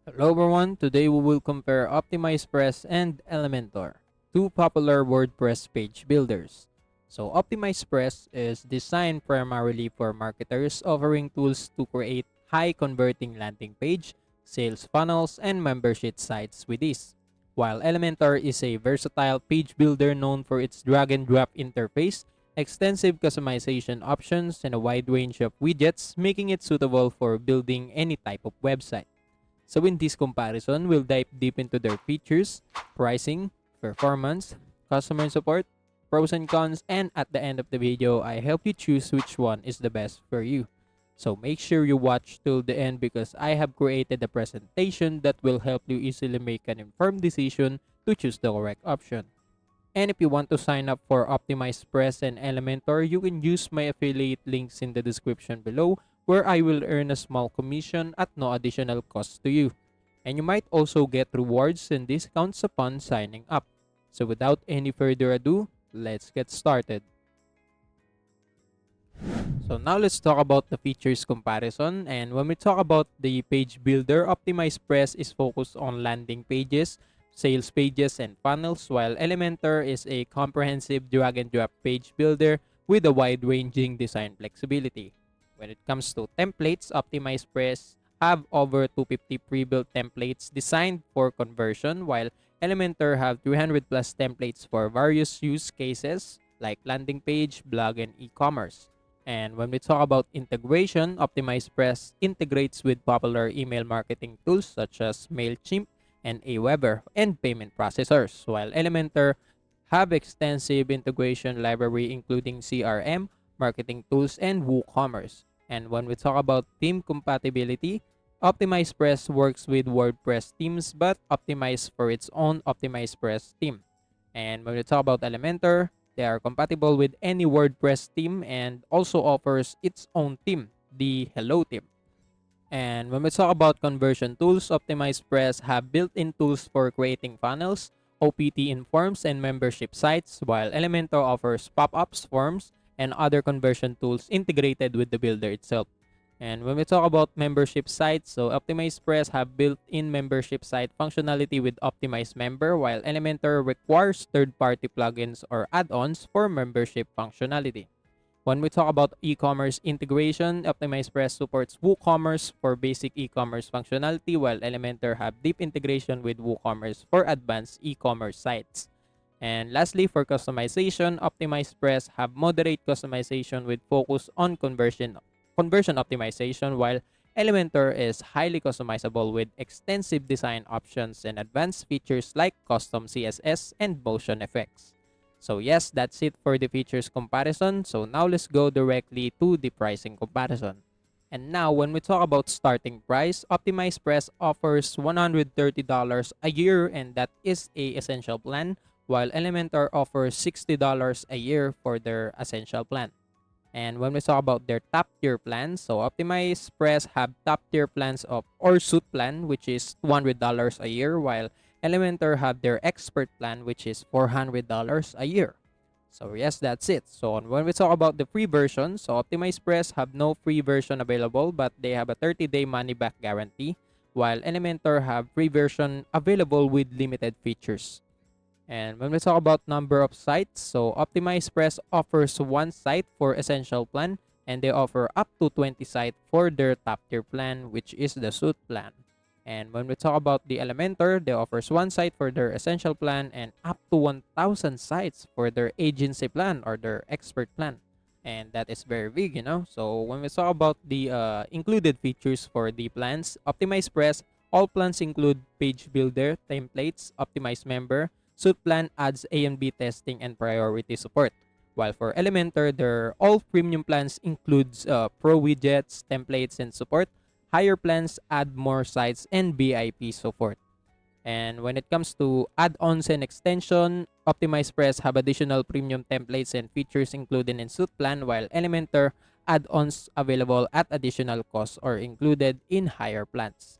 Hello everyone, today we will compare Optimizepress and Elementor, two popular WordPress page builders. So Optimizepress is designed primarily for marketers offering tools to create high converting landing page, sales funnels, and membership sites with ease. While Elementor is a versatile page builder known for its drag and drop interface, extensive customization options, and a wide range of widgets, making it suitable for building any type of website. So in this comparison, we'll dive deep into their features, pricing, performance, customer support, pros and cons, and at the end of the video, I help you choose which one is the best for you. So make sure you watch till the end because I have created a presentation that will help you easily make an informed decision to choose the correct option. And if you want to sign up for Optimizepress and Elementor, you can use my affiliate links in the description below where I will earn a small commission at no additional cost to you. And you might also get rewards and discounts upon signing up. So without any further ado, let's get started. So now let's talk about the features comparison. And when we talk about the page builder, Optimizepress is focused on landing pages, sales pages, and funnels, while Elementor is a comprehensive drag and drop page builder with a wide-ranging design flexibility. When it comes to templates, Optimizepress have over 250 pre-built templates designed for conversion, while Elementor have 300 plus templates for various use cases like landing page, blog, and e-commerce. And when we talk about integration, Optimizepress integrates with popular email marketing tools such as MailChimp and Aweber and payment processors, while Elementor have extensive integration library including CRM, marketing tools, and WooCommerce. And when we talk about theme compatibility, Optimizepress works with WordPress themes but optimized for its own Optimizepress theme. And when we talk about Elementor, they are compatible with any WordPress theme and also offers its own theme, the Hello theme. And when we talk about conversion tools, Optimizepress have built-in tools for creating funnels, OPT in forms, and membership sites, while Elementor offers pop-ups, forms, and other conversion tools integrated with the builder itself. And when we talk about membership sites, so Optimizepress have built-in membership site functionality with Optimize Member, while Elementor requires third-party plugins or add-ons for membership functionality. When we talk about e-commerce integration, Optimizepress supports WooCommerce for basic e-commerce functionality, while Elementor have deep integration with WooCommerce for advanced e-commerce sites. And lastly, for customization, Optimizepress have moderate customization with focus on conversion optimization, while Elementor is highly customizable with extensive design options and advanced features like custom CSS and motion effects. So yes, that's it for the features comparison. So now let's go directly to the pricing comparison. And now when we talk about starting price, Optimizepress offers $130 a year and that is a essential plan, while Elementor offers $60 a year for their essential plan. And when we talk about their top tier plans, so Optimizepress have top tier plans of or suit plan, which is $200 a year, while Elementor have their expert plan, which is $400 a year. So yes, that's it. So when we talk about the free version, so Optimizepress have no free version available, but they have a 30-day money-back guarantee, while Elementor have free version available with limited features. And when we talk about number of sites, so Optimizepress offers one site for essential plan and they offer up to 20 sites for their top tier plan, which is the suit plan. And when we talk about the Elementor, they offers one site for their essential plan and up to 1,000 sites for their agency plan or their expert plan. And that is very big, you know. So when we talk about the included features for the plans, Optimizepress, all plans include page builder, templates, optimized member, suit plan adds A and B testing and priority support. While for Elementor, their all premium plans includes pro widgets, templates, and support. Higher plans add more sites and VIP support. And when it comes to add-ons and extension, Optimizepress have additional premium templates and features included in suit plan, while Elementor add-ons available at additional cost or included in higher plans.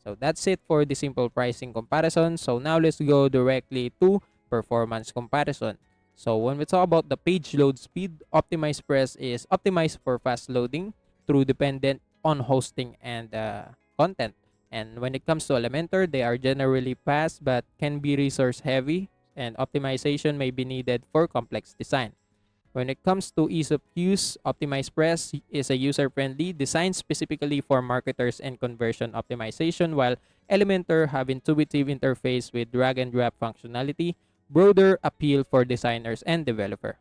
So that's it for the simple pricing comparison. So now let's go directly to performance comparison. So when we talk about the page load speed, Optimizepress is optimized for fast loading through dependent on hosting and content, And when it comes to Elementor, they are generally fast but can be resource heavy, and optimization may be needed for complex design. When it comes to ease of use, Optimizepress is a user-friendly, designed specifically for marketers and conversion optimization, while Elementor have intuitive interface with drag and drop functionality, broader appeal for designers and developer.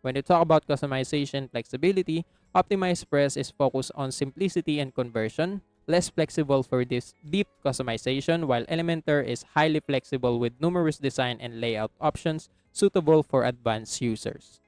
When you talk about customization flexibility, Optimizepress is focused on simplicity and conversion, less flexible for this deep customization, while Elementor is highly flexible with numerous design and layout options suitable for advanced users.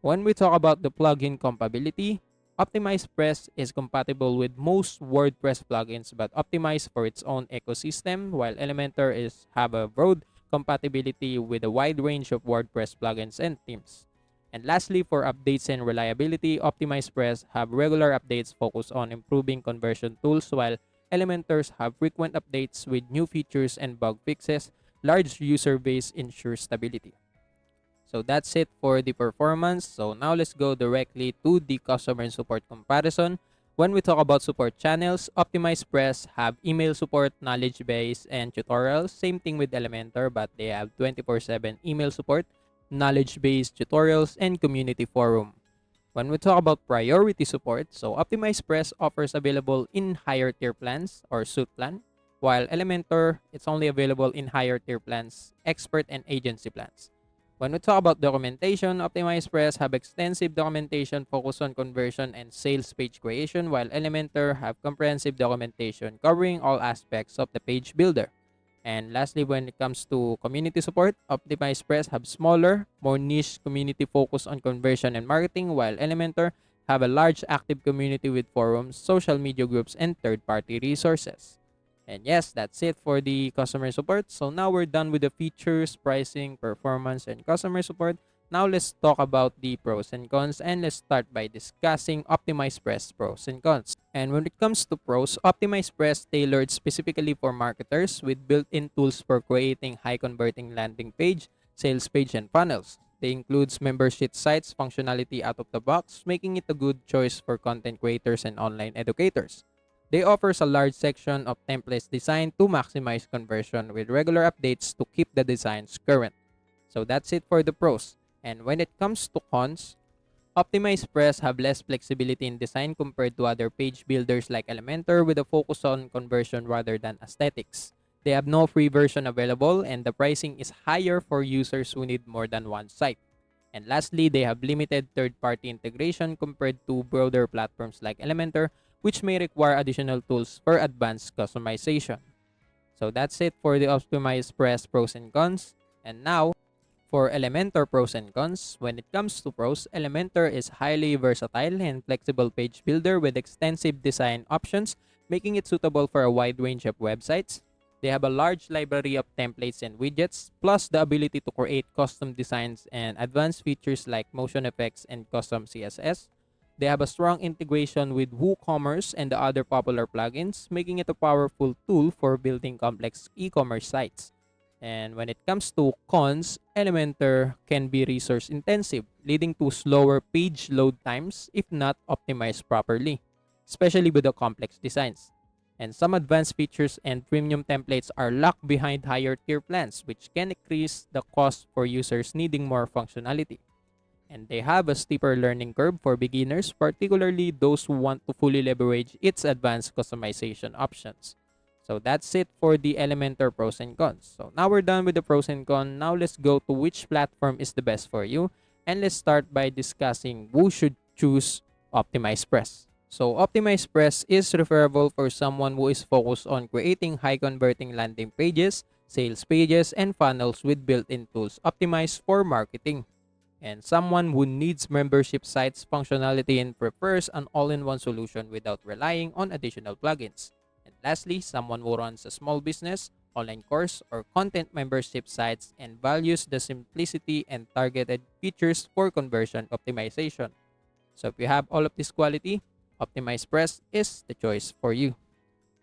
When we talk about the plugin compatibility, Optimizepress is compatible with most WordPress plugins but optimized for its own ecosystem, while Elementor is have a broad compatibility with a wide range of WordPress plugins and themes. And lastly, for updates and reliability, Optimizepress have regular updates focused on improving conversion tools, while Elementors have frequent updates with new features and bug fixes. Large user base ensures stability. So that's it for the performance. So now let's go directly to the customer and support comparison. When we talk about support channels, Optimizepress have email support, knowledge base, and tutorials. Same thing with Elementor, but they have 24/7 email support, knowledge base, tutorials, and community forum. When we talk about priority support, so Optimizepress offers available in higher tier plans or suit plan, while Elementor, it's only available in higher tier plans, expert and agency plans. When we talk about documentation, Optimizepress have extensive documentation focused on conversion and sales page creation, while Elementor have comprehensive documentation covering all aspects of the page builder. And lastly, when it comes to community support, Optimizepress have smaller, more niche community focused on conversion and marketing, while Elementor have a large active community with forums, social media groups, and third-party resources. And yes, that's it for the customer support. So now we're done with the features, pricing, performance, and customer support. Now let's talk about the pros and cons, and let's start by discussing Optimizepress pros and cons. And when it comes to pros, Optimizepress tailored specifically for marketers with built-in tools for creating high-converting landing page, sales page, and funnels. They includes membership sites functionality out of the box, making it a good choice for content creators and online educators. They offers a large section of templates designed to maximize conversion with regular updates to keep the designs current. So that's it for the pros. And when it comes to cons, Optimizepress have less flexibility in design compared to other page builders like Elementor with a focus on conversion rather than aesthetics. They have no free version available and the pricing is higher for users who need more than one site. And lastly, they have limited third-party integration compared to broader platforms like Elementor, which may require additional tools for advanced customization. So that's it for the Optimizepress pros and cons. And now, for Elementor pros and cons, when it comes to pros, Elementor is highly versatile and flexible page builder with extensive design options, making it suitable for a wide range of websites. They have a large library of templates and widgets, plus the ability to create custom designs and advanced features like motion effects and custom CSS. They have a strong integration with WooCommerce and the other popular plugins, making it a powerful tool for building complex e-commerce sites. And when it comes to cons, Elementor can be resource intensive, leading to slower page load times if not optimized properly, especially with the complex designs. And some advanced features and premium templates are locked behind higher tier plans, which can increase the cost for users needing more functionality. And they have a steeper learning curve for beginners, particularly those who want to fully leverage its advanced customization options. So that's it for the Elementor pros and cons. So now we're done with the pros and cons. Now let's go to which platform is the best for you. And let's start by discussing who should choose Optimizepress. So Optimizepress is referable for someone who is focused on creating high converting landing pages, sales pages, and funnels with built-in tools optimized for marketing. And someone who needs membership sites functionality and prefers an all-in-one solution without relying on additional plugins. And lastly, someone who runs a small business, online course, or content membership sites and values the simplicity and targeted features for conversion optimization. So if you have all of this quality, Optimizepress is the choice for you.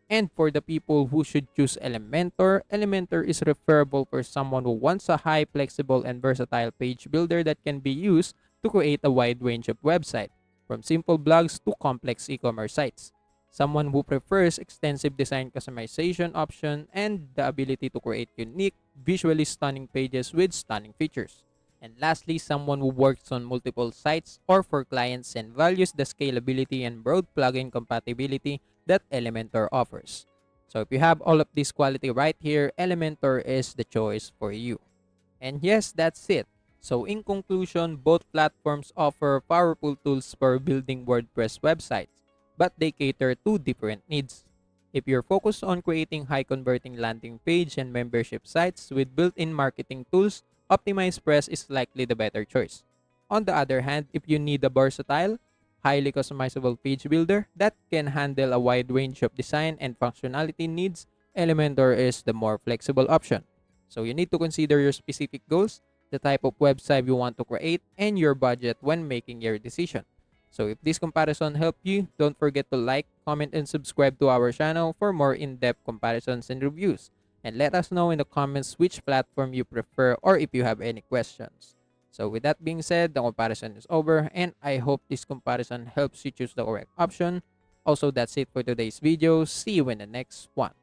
And for the people who should choose Elementor, Elementor is referable for someone who wants a high, flexible, and versatile page builder that can be used to create a wide range of websites, from simple blogs to complex e-commerce sites. someone who prefers extensive design customization option and the ability to create unique, visually stunning pages with stunning features. And lastly, someone who works on multiple sites or for clients and values the scalability and broad plugin compatibility that Elementor offers. So if you have all of this quality right here, Elementor is the choice for you. And yes, that's it. So in conclusion, both platforms offer powerful tools for building WordPress websites, but they cater to different needs. If you're focused on creating high converting landing page and membership sites with built-in marketing tools, Optimizepress is likely the better choice. On the other hand, if you need a versatile, highly customizable page builder that can handle a wide range of design and functionality needs, Elementor is the more flexible option. So you need to consider your specific goals, the type of website you want to create, and your budget when making your decision. So if this comparison helped you, don't forget to like, comment, and subscribe to our channel for more in-depth comparisons and reviews. And let us know in the comments which platform you prefer or if you have any questions. So with that being said, the comparison is over and I hope this comparison helps you choose the correct option. Also, that's it for today's video. See you in the next one.